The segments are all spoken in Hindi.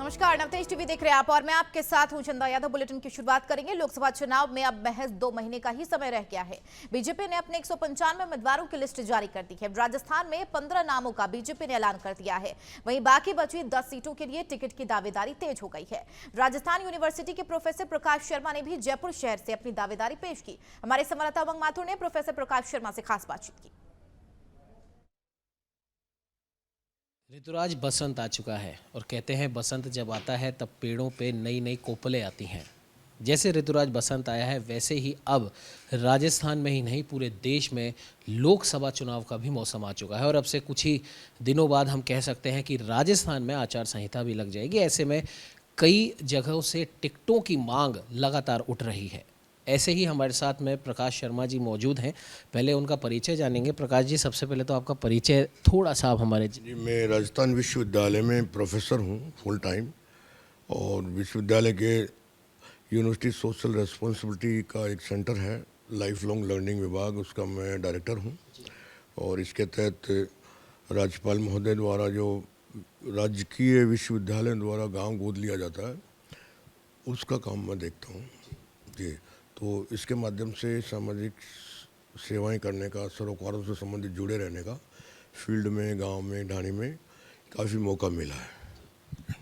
नमस्कार, नवतेज टीवी देख रहे हैं आप और मैं आपके साथ हूं चंदा यादव। बुलेटिन की शुरुआत करेंगे। लोकसभा चुनाव में अब महज 2 महीने का ही समय रह गया है। बीजेपी ने अपने 195 उम्मीदवारों की लिस्ट जारी कर दी है। राजस्थान में 15 नामों का बीजेपी ने ऐलान कर दिया है। वहीं बाकी बची 10 सीटों के लिए टिकट की दावेदारी तेज हो गई है। राजस्थान यूनिवर्सिटी के प्रोफेसर प्रकाश शर्मा ने भी जयपुर शहर से अपनी दावेदारी पेश की। हमारे संवाददाता उमंग माथुर ने प्रोफेसर प्रकाश शर्मा से खास बातचीत की। ऋतुराज बसंत आ चुका है और कहते हैं बसंत जब आता है तब पेड़ों पे नई नई कोपलें आती हैं। जैसे ऋतुराज बसंत आया है वैसे ही अब राजस्थान में ही नहीं पूरे देश में लोकसभा चुनाव का भी मौसम आ चुका है और अब से कुछ ही दिनों बाद हम कह सकते हैं कि राजस्थान में आचार संहिता भी लग जाएगी। ऐसे में कई जगहों से टिकटों की मांग लगातार उठ रही है। ऐसे ही हमारे साथ में प्रकाश शर्मा जी मौजूद हैं। पहले उनका परिचय जानेंगे। प्रकाश जी, सबसे पहले तो आपका परिचय थोड़ा सा आप हमारे जी, मैं राजस्थान विश्वविद्यालय में प्रोफेसर हूँ फुल टाइम, और विश्वविद्यालय के यूनिवर्सिटी सोशल रिस्पॉन्सिबिलिटी का एक सेंटर है, लाइफ लॉन्ग लर्निंग विभाग, उसका मैं डायरेक्टर हूँ। और इसके तहत राज्यपाल महोदय द्वारा जो राजकीय विश्वविद्यालय द्वारा गांव गोद लिया जाता है उसका काम मैं देखता हूँ जी। तो इसके माध्यम से सामाजिक सेवाएं करने का, सरोकारों से संबंधित जुड़े रहने का फील्ड में, गांव में, ढाणी में काफ़ी मौका मिला है।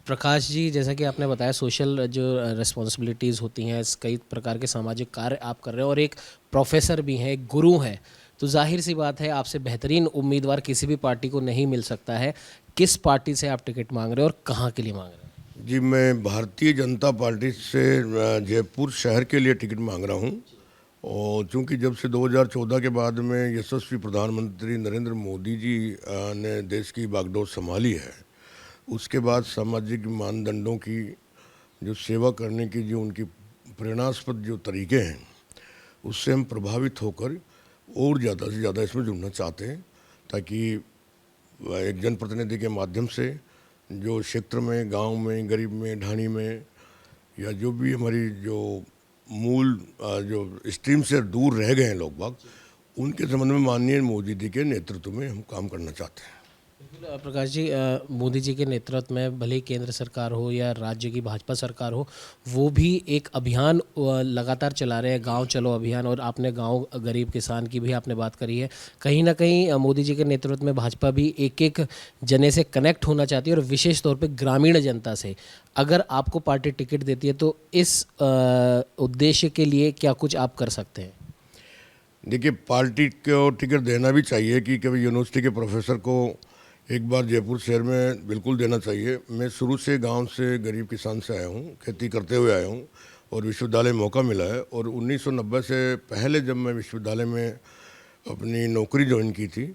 प्रकाश जी, जैसा कि आपने बताया सोशल जो रिस्पॉन्सिबिलिटीज़ होती हैं, कई प्रकार के सामाजिक कार्य आप कर रहे हैं और एक प्रोफेसर भी हैं, एक गुरु हैं, तो जाहिर सी बात है आपसे बेहतरीन उम्मीदवार किसी भी पार्टी को नहीं मिल सकता है। किस पार्टी से आप टिकट मांग रहे हैं और कहाँ के लिए मांग रहे हैं? जी, मैं भारतीय जनता पार्टी से जयपुर शहर के लिए टिकट मांग रहा हूँ। और चूंकि जब से 2014 के बाद में यशस्वी प्रधानमंत्री नरेंद्र मोदी जी ने देश की बागडोर संभाली है, उसके बाद सामाजिक मानदंडों की जो सेवा करने की जो उनकी प्रेरणास्पद जो तरीके हैं, उससे हम प्रभावित होकर और ज़्यादा से ज़्यादा इसमें जुड़ना चाहते हैं, ताकि एक जनप्रतिनिधि के माध्यम से जो क्षेत्र में, गांव में, गरीब में, ढाणी में, या जो भी हमारी जो मूल जो स्ट्रीम से दूर रह गए हैं लोग बाग, उनके संबंध में माननीय मोदी जी के नेतृत्व में हम काम करना चाहते हैं। बिल्कुल प्रकाश जी, मोदी जी के नेतृत्व में भले ही केंद्र सरकार हो या राज्य की भाजपा सरकार हो, वो भी एक अभियान लगातार चला रहे हैं, गांव चलो अभियान, और आपने गांव गरीब किसान की भी आपने बात करी है। कहीं ना कहीं मोदी जी के नेतृत्व में भाजपा भी एक एक जने से कनेक्ट होना चाहती है और विशेष तौर पर ग्रामीण जनता से। अगर आपको पार्टी टिकट देती है तो इस उद्देश्य के लिए क्या कुछ आप कर सकते हैं? देखिए, पार्टी को टिकट देना भी चाहिए कि कभी यूनिवर्सिटी के प्रोफेसर को एक बार जयपुर शहर में बिल्कुल देना चाहिए। मैं शुरू से गांव से, गरीब किसान से आया हूं, खेती करते हुए आया हूं, और विश्वविद्यालय मौका मिला है। और 1990 से पहले जब मैं विश्वविद्यालय में अपनी नौकरी ज्वाइन की थी,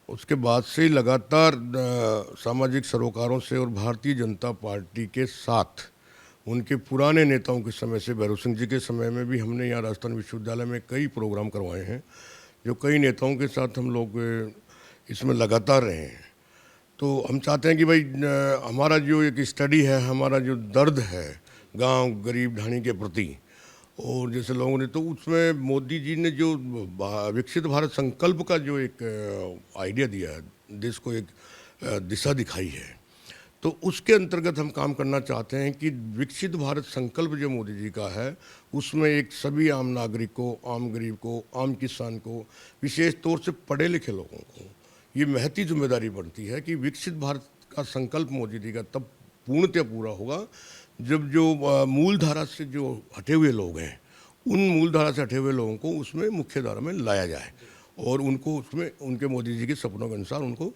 उसके बाद से ही लगातार सामाजिक सरोकारों से और भारतीय जनता पार्टी के साथ, उनके पुराने नेताओं के समय से, भैरव सिंह जी के समय में भी हमने यहाँ राजस्थान विश्वविद्यालय में कई प्रोग्राम करवाए हैं, जो कई नेताओं के साथ हम लोग इसमें लगातार रहे हैं। तो हम चाहते हैं कि भाई हमारा जो एक स्टडी है, हमारा जो दर्द है गांव, गरीब, ढाणी के प्रति, और जैसे लोगों ने, तो उसमें मोदी जी ने जो विकसित भारत संकल्प का जो एक आइडिया दिया है, देश को एक दिशा दिखाई है, तो उसके अंतर्गत हम काम करना चाहते हैं कि विकसित भारत संकल्प जो मोदी जी का है, उसमें एक सभी आम नागरिक को, आम गरीब को, आम किसान को, विशेष तौर से पढ़े लिखे लोगों को ये महती जिम्मेदारी बनती है कि विकसित भारत का संकल्प मोदी जी का तब पूर्णतः पूरा होगा जब जो मूल धारा से जो हटे हुए लोग हैं, उन मूल धारा से हटे हुए लोगों को उसमें मुख्य धारा में लाया जाए और उनको उसमें उनके मोदी जी के सपनों के अनुसार उनको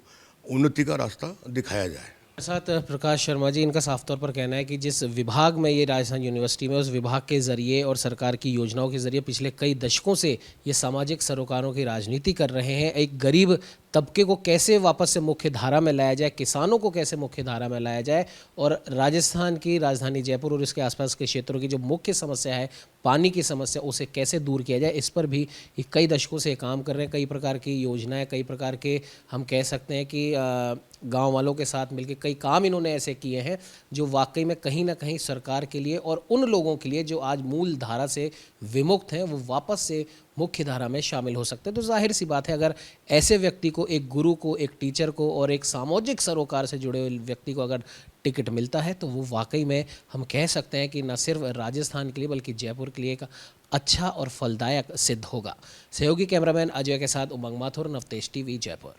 उन्नति का रास्ता दिखाया जाए। साथ प्रकाश शर्मा जी, इनका साफ तौर पर कहना है कि जिस विभाग में ये राजस्थान यूनिवर्सिटी में, उस विभाग के ज़रिए और सरकार की योजनाओं के ज़रिए पिछले कई दशकों से ये सामाजिक सरोकारों की राजनीति कर रहे हैं। एक गरीब तबके को कैसे वापस से मुख्य धारा में लाया जाए, किसानों को कैसे मुख्य धारा में लाया जाए, और राजस्थान की राजधानी जयपुर और इसके आसपास के क्षेत्रों की जो मुख्य समस्या है, पानी की समस्या, उसे कैसे दूर किया जाए, इस पर भी कई दशकों से काम कर रहे हैं। कई प्रकार की योजनाएं, कई प्रकार के हम कह सकते हैं कि गांव वालों के साथ मिलकर कई काम इन्होंने ऐसे किए हैं जो वाकई में कहीं ना कहीं सरकार के लिए और उन लोगों के लिए जो आज मूल धारा से विमुक्त हैं, वो वापस से मुख्य धारा में शामिल हो सकते हैं। तो जाहिर सी बात है, अगर ऐसे व्यक्ति को, एक गुरु को, एक टीचर को और एक सामाजिक सरोकार से जुड़े हुए व्यक्ति को अगर टिकट मिलता है तो वो वाकई में हम कह सकते हैं कि न सिर्फ राजस्थान के लिए बल्कि जयपुर के लिए एक अच्छा और फलदायक सिद्ध होगा। सहयोगी कैमरामैन अजय के साथ उमंग माथुर, नवतेज टीवी, जयपुर।